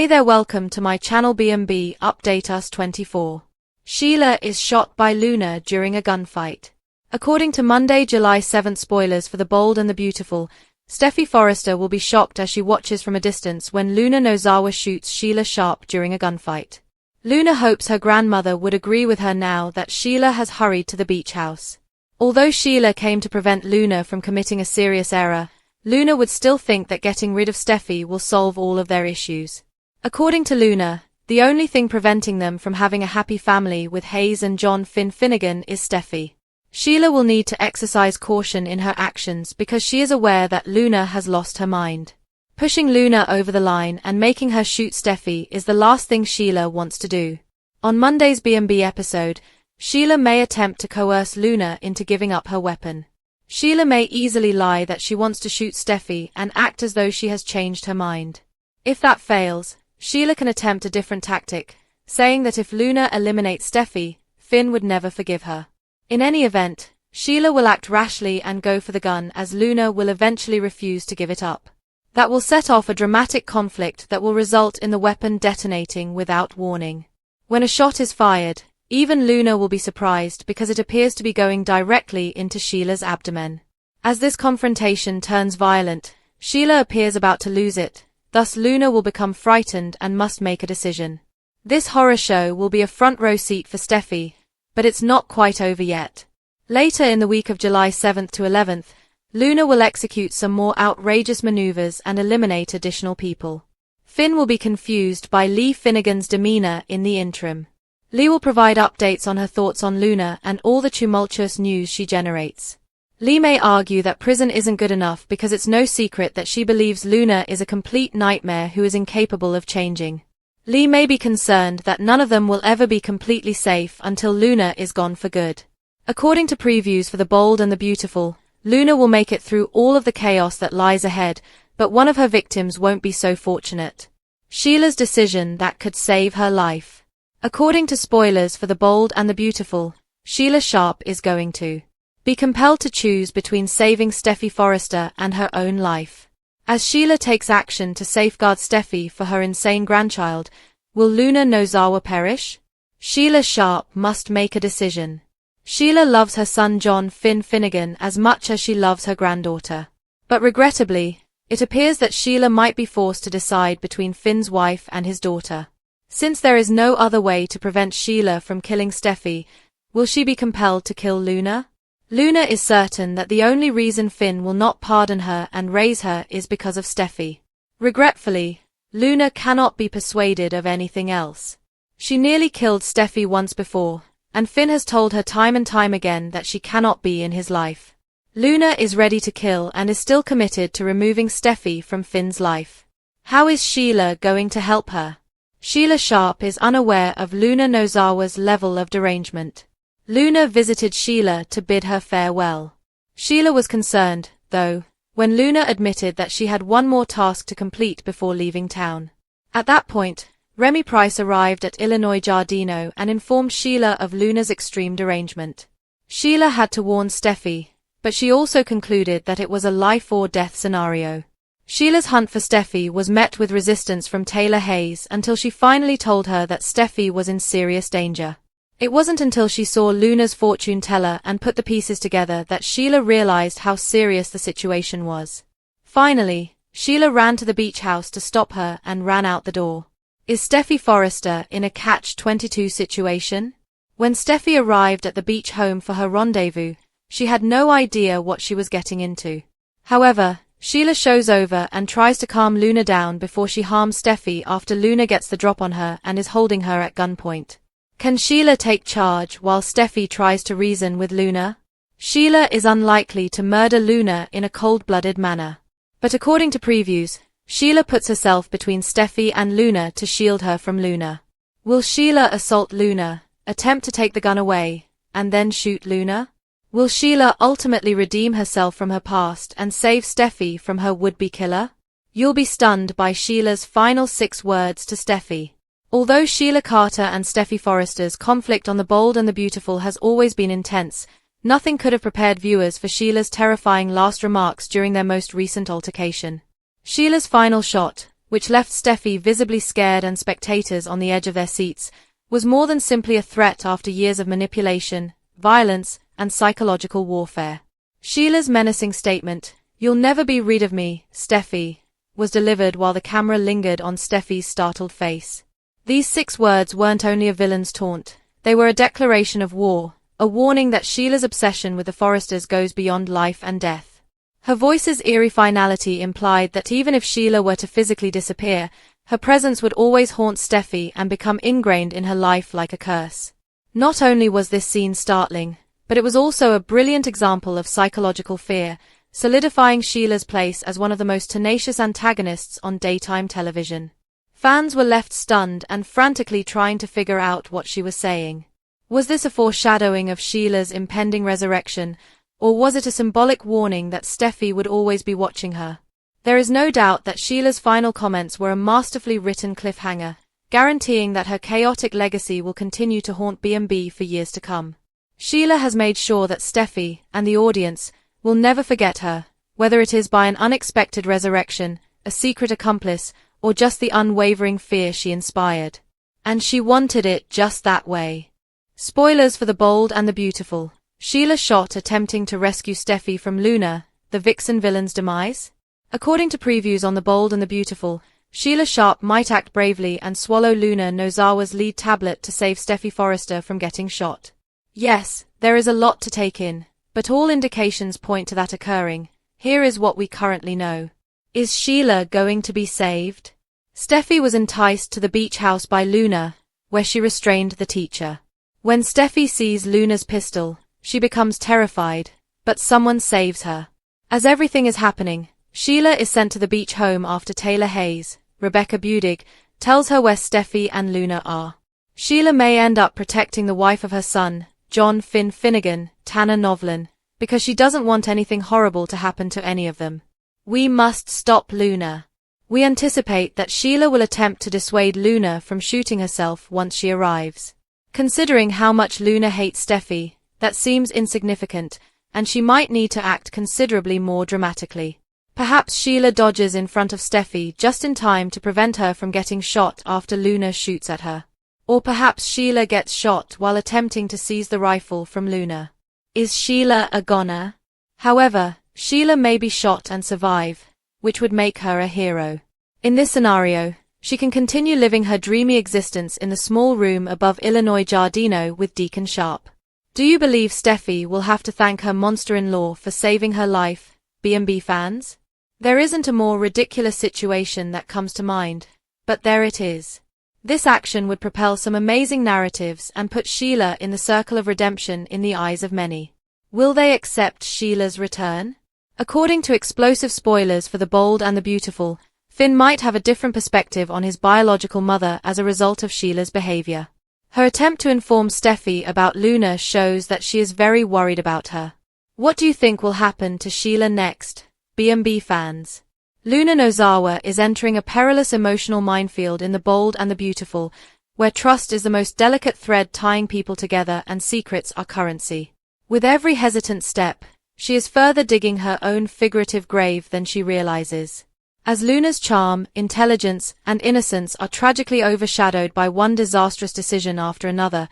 Hey there, welcome to my channel B&B Update Us 24. Sheila is shot by Luna during a gunfight. According to Monday, July 7th spoilers for The Bold and the Beautiful, Steffy Forrester will be shocked as she watches from a distance when Luna Nozawa shoots Sheila sharp during a gunfight. Luna hopes her grandmother would agree with her now that Sheila has hurried to the beach house. Although Sheila came to prevent Luna from committing a serious error, Luna would still think that getting rid of Steffy will solve all of their issues. According to Luna, the only thing preventing them from having a happy family with Hayes and John Finnegan is Steffy. Sheila will need to exercise caution in her actions because she is aware that Luna has lost her mind. Pushing Luna over the line and making her shoot Steffy is the last thing Sheila wants to do. On Monday's B&B episode, Sheila may attempt to coerce Luna into giving up her weapon. Sheila may easily lie that she wants to shoot Steffy and act as though she has changed her mind. If that fails, Sheila can attempt a different tactic, saying that if Luna eliminates Steffy, Finn would never forgive her. In any event, Sheila will act rashly and go for the gun as Luna will eventually refuse to give it up. That will set off a dramatic conflict that will result in the weapon detonating without warning. When a shot is fired, even Luna will be surprised because it appears to be going directly into Sheila's abdomen. As this confrontation turns violent, Sheila appears about to lose it. Thus Luna will become frightened and must make a decision. This horror show will be a front row seat for Steffy, but it's not quite over yet. Later in the week of July 7th to 11th, Luna will execute some more outrageous maneuvers and eliminate additional people. Finn will be confused by Lee Finnegan's demeanor in the interim. Lee will provide updates on her thoughts on Luna and all the tumultuous news she generates. Lee may argue that prison isn't good enough because it's no secret that she believes Luna is a complete nightmare who is incapable of changing. Lee may be concerned that none of them will ever be completely safe until Luna is gone for good. According to previews for The Bold and the Beautiful, Luna will make it through all of the chaos that lies ahead, but one of her victims won't be so fortunate. Sheila's decision that could save her life. According to spoilers for The Bold and the Beautiful, Sheila Sharp is going to be compelled to choose between saving Steffy Forrester and her own life. As Sheila takes action to safeguard Steffy for her insane grandchild, will Luna Nozawa perish? Sheila Sharp must make a decision. Sheila loves her son John Finnegan as much as she loves her granddaughter. But regrettably, it appears that Sheila might be forced to decide between Finn's wife and his daughter. Since there is no other way to prevent Sheila from killing Steffy, will she be compelled to kill Luna? Luna is certain that the only reason Finn will not pardon her and raise her is because of Steffy. Regretfully, Luna cannot be persuaded of anything else. She nearly killed Steffy once before, and Finn has told her time and time again that she cannot be in his life. Luna is ready to kill and is still committed to removing Steffy from Finn's life. How is Sheila going to help her? Sheila Sharp is unaware of Luna Nozawa's level of derangement. Luna visited Sheila to bid her farewell. Sheila was concerned, though, when Luna admitted that she had one more task to complete before leaving town. At that point, Remy Price arrived at Illinois Giardino and informed Sheila of Luna's extreme derangement. Sheila had to warn Steffy, but she also concluded that it was a life-or-death scenario. Sheila's hunt for Steffy was met with resistance from Taylor Hayes until she finally told her that Steffy was in serious danger. It wasn't until she saw Luna's fortune teller and put the pieces together that Sheila realized how serious the situation was. Finally, Sheila ran to the beach house to stop her and ran out the door. Is Steffy Forrester in a catch-22 situation? When Steffy arrived at the beach home for her rendezvous, she had no idea what she was getting into. However, Sheila shows over and tries to calm Luna down before she harms Steffy after Luna gets the drop on her and is holding her at gunpoint. Can Sheila take charge while Steffy tries to reason with Luna? Sheila is unlikely to murder Luna in a cold-blooded manner. But according to previews, Sheila puts herself between Steffy and Luna to shield her from Luna. Will Sheila assault Luna, attempt to take the gun away, and then shoot Luna? Will Sheila ultimately redeem herself from her past and save Steffy from her would-be killer? You'll be stunned by Sheila's final 6 words to Steffy. Although Sheila Carter and Steffy Forrester's conflict on The Bold and the Beautiful has always been intense, nothing could have prepared viewers for Sheila's terrifying last remarks during their most recent altercation. Sheila's final shot, which left Steffy visibly scared and spectators on the edge of their seats, was more than simply a threat after years of manipulation, violence, and psychological warfare. Sheila's menacing statement, "You'll never be rid of me, Steffy," was delivered while the camera lingered on Steffy's startled face. These 6 words weren't only a villain's taunt, they were a declaration of war, a warning that Sheila's obsession with the Forresters goes beyond life and death. Her voice's eerie finality implied that even if Sheila were to physically disappear, her presence would always haunt Steffy and become ingrained in her life like a curse. Not only was this scene startling, but it was also a brilliant example of psychological fear, solidifying Sheila's place as one of the most tenacious antagonists on daytime television. Fans were left stunned and frantically trying to figure out what she was saying. Was this a foreshadowing of Sheila's impending resurrection, or was it a symbolic warning that Steffy would always be watching her? There is no doubt that Sheila's final comments were a masterfully written cliffhanger, guaranteeing that her chaotic legacy will continue to haunt B&B for years to come. Sheila has made sure that Steffy, and the audience, will never forget her, whether it is by an unexpected resurrection, a secret accomplice, or just the unwavering fear she inspired. And she wanted it just that way. Spoilers for The Bold and the Beautiful. Sheila shot attempting to rescue Steffy from Luna, the vixen villain's demise? According to previews on The Bold and the Beautiful, Sheila Sharp might act bravely and swallow Luna Nozawa's lead tablet to save Steffy Forrester from getting shot. Yes, there is a lot to take in, but all indications point to that occurring. Here is what we currently know. Is Sheila going to be saved? Steffy was enticed to the beach house by Luna, where she restrained the teacher. When Steffy sees Luna's pistol, she becomes terrified, but someone saves her. As everything is happening, Sheila is sent to the beach home after Taylor Hayes, Rebecca Budig, tells her where Steffy and Luna are. Sheila may end up protecting the wife of her son, John Finn Finnegan, Tanner Novlin, because she doesn't want anything horrible to happen to any of them. We must stop Luna. We anticipate that Sheila will attempt to dissuade Luna from shooting herself once she arrives. Considering how much Luna hates Steffy, that seems insignificant, and she might need to act considerably more dramatically. Perhaps Sheila dodges in front of Steffy just in time to prevent her from getting shot after Luna shoots at her. Or perhaps Sheila gets shot while attempting to seize the rifle from Luna. Is Sheila a goner? However, Sheila may be shot and survive, which would make her a hero. In this scenario, she can continue living her dreamy existence in the small room above Illinois Giardino with Deacon Sharp. Do you believe Steffy will have to thank her monster-in-law for saving her life, B&B fans? There isn't a more ridiculous situation that comes to mind, but there it is. This action would propel some amazing narratives and put Sheila in the circle of redemption in the eyes of many. Will they accept Sheila's return? According to explosive spoilers for The Bold and the Beautiful, Finn might have a different perspective on his biological mother as a result of Sheila's behavior. Her attempt to inform Steffy about Luna shows that she is very worried about her. What do you think will happen to Sheila next, B&B fans? Luna Nozawa is entering a perilous emotional minefield in The Bold and the Beautiful, where trust is the most delicate thread tying people together and secrets are currency. With every hesitant step, she is further digging her own figurative grave than she realizes. As Luna's charm, intelligence, and innocence are tragically overshadowed by one disastrous decision after another,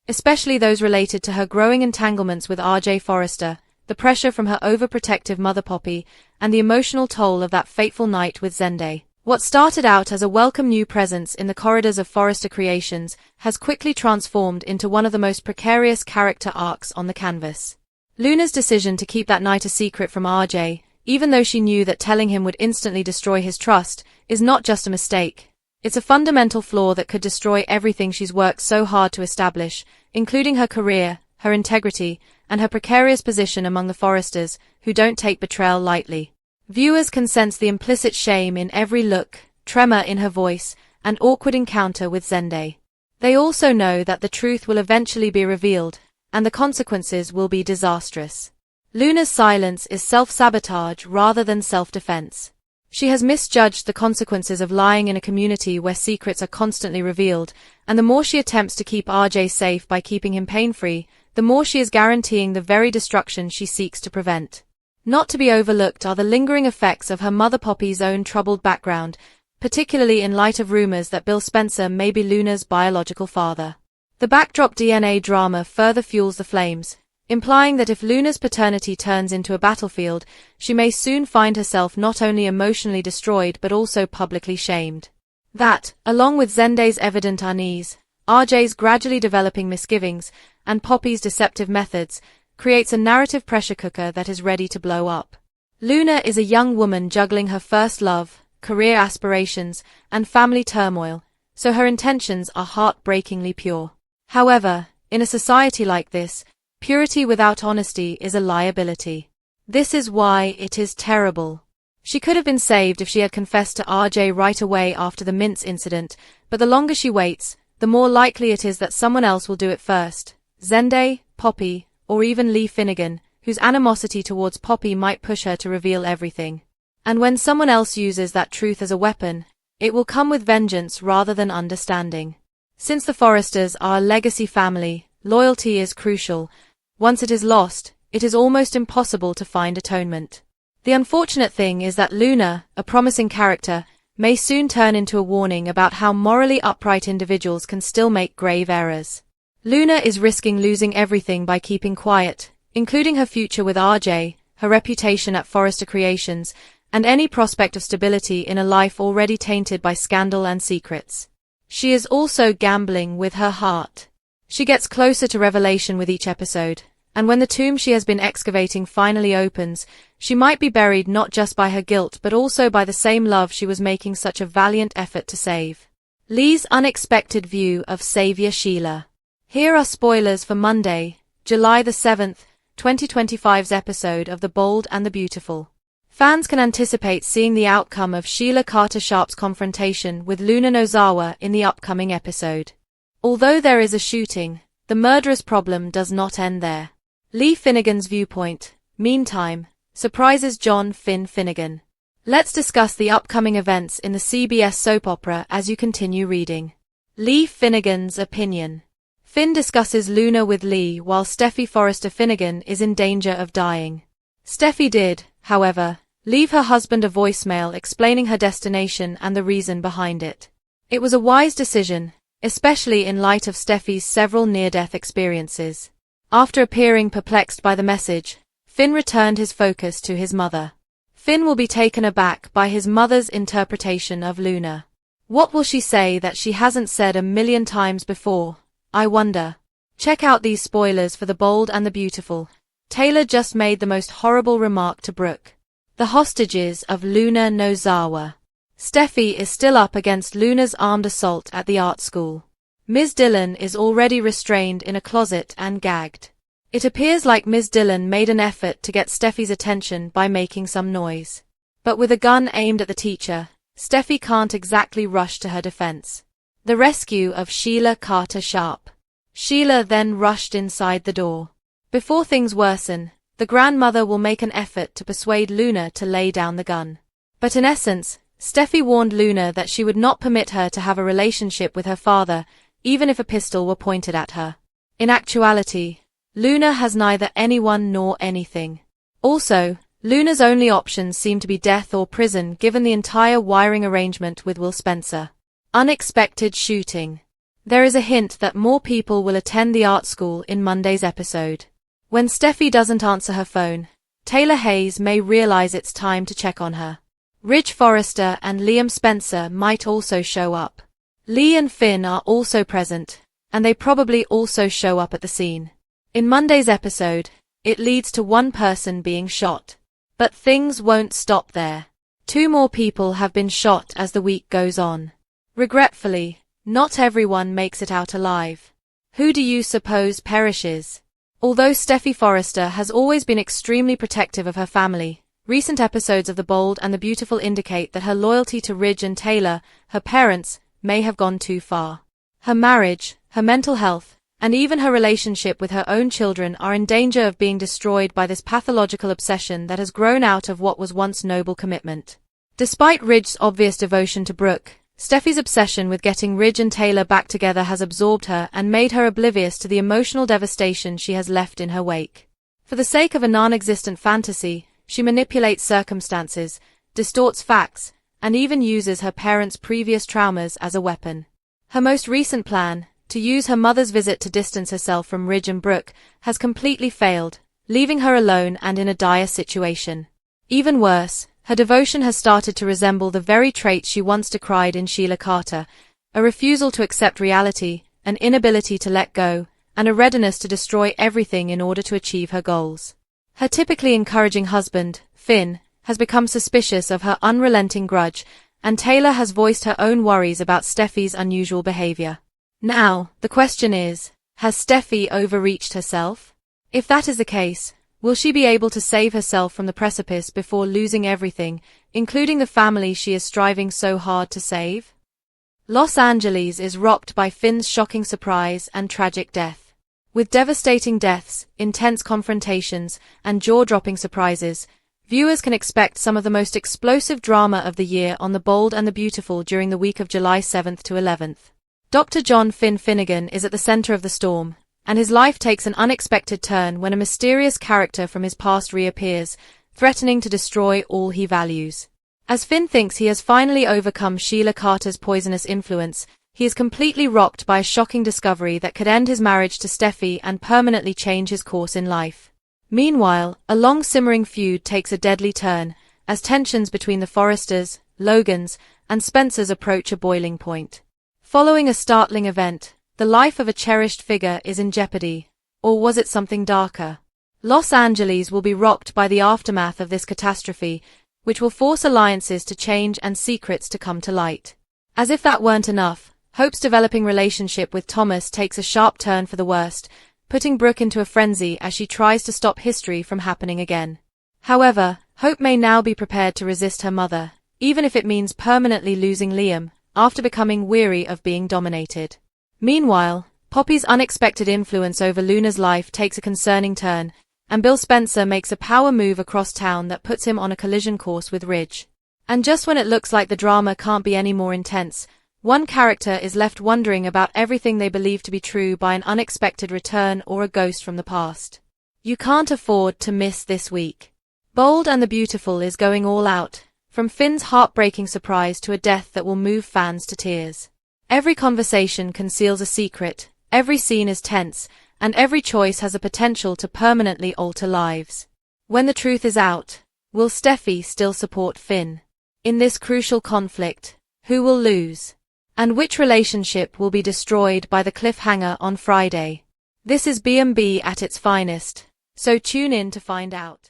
especially those related to her growing entanglements with R.J. Forrester, the pressure from her overprotective mother Poppy, and the emotional toll of that fateful night with Zende. What started out as a welcome new presence in the corridors of Forrester Creations has quickly transformed into one of the most precarious character arcs on the canvas. Luna's decision to keep that night a secret from RJ, even though she knew that telling him would instantly destroy his trust, is not just a mistake. It's a fundamental flaw that could destroy everything she's worked so hard to establish, including her career, her integrity, and her precarious position among the Forresters, who don't take betrayal lightly. Viewers can sense the implicit shame in every look, tremor in her voice, and awkward encounter with Zende. They also know that the truth will eventually be revealed, and the consequences will be disastrous. Luna's silence is self-sabotage rather than self-defense. She has misjudged the consequences of lying in a community where secrets are constantly revealed, and the more she attempts to keep RJ safe by keeping him pain-free, the more she is guaranteeing the very destruction she seeks to prevent. Not to be overlooked are the lingering effects of her mother Poppy's own troubled background, particularly in light of rumors that Bill Spencer may be Luna's biological father. The backdrop DNA drama further fuels the flames, implying that if Luna's paternity turns into a battlefield, she may soon find herself not only emotionally destroyed but also publicly shamed. That, along with Zenday's evident unease, RJ's gradually developing misgivings, and Poppy's deceptive methods, creates a narrative pressure cooker that is ready to blow up. Luna is a young woman juggling her first love, career aspirations, and family turmoil, so her intentions are heartbreakingly pure. However, in a society like this, purity without honesty is a liability. This is why it is terrible. She could have been saved if she had confessed to RJ right away after the mince incident, but the longer she waits, the more likely it is that someone else will do it first. Zenday, Poppy, or even Lee Finnegan, whose animosity towards Poppy might push her to reveal everything. And when someone else uses that truth as a weapon, it will come with vengeance rather than understanding. Since the Forresters are a legacy family, loyalty is crucial. Once it is lost, it is almost impossible to find atonement. The unfortunate thing is that Luna, a promising character, may soon turn into a warning about how morally upright individuals can still make grave errors. Luna is risking losing everything by keeping quiet, including her future with RJ, her reputation at Forrester Creations, and any prospect of stability in a life already tainted by scandal and secrets. She is also gambling with her heart. She gets closer to revelation with each episode, and when the tomb she has been excavating finally opens, she might be buried not just by her guilt but also by the same love she was making such a valiant effort to save. Lee's unexpected view of Savior Sheila. Here are spoilers for Monday, July the 7th, 2025's episode of The Bold and the Beautiful. Fans can anticipate seeing the outcome of Sheila Carter Sharp's confrontation with Luna Nozawa in the upcoming episode. Although there is a shooting, the murderous problem does not end there. Lee Finnegan's viewpoint, meantime, surprises John Finn Finnegan. Let's discuss the upcoming events in the CBS soap opera as you continue reading. Lee Finnegan's opinion. Finn discusses Luna with Lee while Steffy Forrester Finnegan is in danger of dying. Steffy did, however, leave her husband a voicemail explaining her destination and the reason behind it. It was a wise decision, especially in light of Steffy's several near-death experiences. After appearing perplexed by the message, Finn returned his focus to his mother. Finn will be taken aback by his mother's interpretation of Luna. What will she say that she hasn't said a million times before, I wonder? Check out these spoilers for The Bold and the Beautiful. Taylor just made the most horrible remark to Brooke. The hostages of Luna Nozawa. Steffy is still up against Luna's armed assault at the art school. Ms. Dillon is already restrained in a closet and gagged. It appears like Ms. Dillon made an effort to get Steffy's attention by making some noise. But with a gun aimed at the teacher, Steffy can't exactly rush to her defense. The rescue of Sheila Carter Sharp. Sheila then rushed inside the door. Before things worsen, the grandmother will make an effort to persuade Luna to lay down the gun. But in essence, Steffy warned Luna that she would not permit her to have a relationship with her father, even if a pistol were pointed at her. In actuality, Luna has neither anyone nor anything. Also, Luna's only options seem to be death or prison given the entire wiring arrangement with Will Spencer. Unexpected shooting. There is a hint that more people will attend the art school in Monday's episode. When Steffy doesn't answer her phone, Taylor Hayes may realize it's time to check on her. Ridge Forrester and Liam Spencer might also show up. Lee and Finn are also present, and they probably also show up at the scene. In Monday's episode, it leads to one person being shot. But things won't stop there. 2 more people have been shot as the week goes on. Regretfully, not everyone makes it out alive. Who do you suppose perishes? Although Steffy Forrester has always been extremely protective of her family, recent episodes of The Bold and the Beautiful indicate that her loyalty to Ridge and Taylor, her parents, may have gone too far. Her marriage, her mental health, and even her relationship with her own children are in danger of being destroyed by this pathological obsession that has grown out of what was once noble commitment. Despite Ridge's obvious devotion to Brooke, Steffy's obsession with getting Ridge and Taylor back together has absorbed her and made her oblivious to the emotional devastation she has left in her wake. For the sake of a non-existent fantasy, she manipulates circumstances, distorts facts, and even uses her parents' previous traumas as a weapon. Her most recent plan, to use her mother's visit to distance herself from Ridge and Brooke, has completely failed, leaving her alone and in a dire situation. Even worse, her devotion has started to resemble the very traits she once decried in Sheila Carter: a refusal to accept reality, an inability to let go, and a readiness to destroy everything in order to achieve her goals. Her typically encouraging husband, Finn, has become suspicious of her unrelenting grudge, and Taylor has voiced her own worries about Steffy's unusual behavior. Now, the question is, has Steffy overreached herself? If that is the case, will she be able to save herself from the precipice before losing everything, including the family she is striving so hard to save? Los Angeles is rocked by Finn's shocking surprise and tragic death. With devastating deaths, intense confrontations, and jaw-dropping surprises, viewers can expect some of the most explosive drama of the year on The Bold and the Beautiful during the week of July 7th to 11th. Dr. John Finn Finnegan is at the center of the storm, and his life takes an unexpected turn when a mysterious character from his past reappears, threatening to destroy all he values. As Finn thinks he has finally overcome Sheila Carter's poisonous influence, he is completely rocked by a shocking discovery that could end his marriage to Steffy and permanently change his course in life. Meanwhile, a long-simmering feud takes a deadly turn, as tensions between the Forresters, Logans, and Spencers approach a boiling point. Following a startling event, the life of a cherished figure is in jeopardy. Or was it something darker? Los Angeles will be rocked by the aftermath of this catastrophe, which will force alliances to change and secrets to come to light. As if that weren't enough, Hope's developing relationship with Thomas takes a sharp turn for the worst, putting Brooke into a frenzy as she tries to stop history from happening again. However, Hope may now be prepared to resist her mother, even if it means permanently losing Liam, after becoming weary of being dominated. Meanwhile, Poppy's unexpected influence over Luna's life takes a concerning turn, and Bill Spencer makes a power move across town that puts him on a collision course with Ridge. And just when it looks like the drama can't be any more intense, one character is left wondering about everything they believe to be true by an unexpected return or a ghost from the past. You can't afford to miss this week. Bold and the Beautiful is going all out, from Finn's heartbreaking surprise to a death that will move fans to tears. Every conversation conceals a secret, every scene is tense, and every choice has a potential to permanently alter lives. When the truth is out, will Steffy still support Finn? In this crucial conflict, who will lose? And which relationship will be destroyed by the cliffhanger on Friday? This is B&B at its finest, so tune in to find out.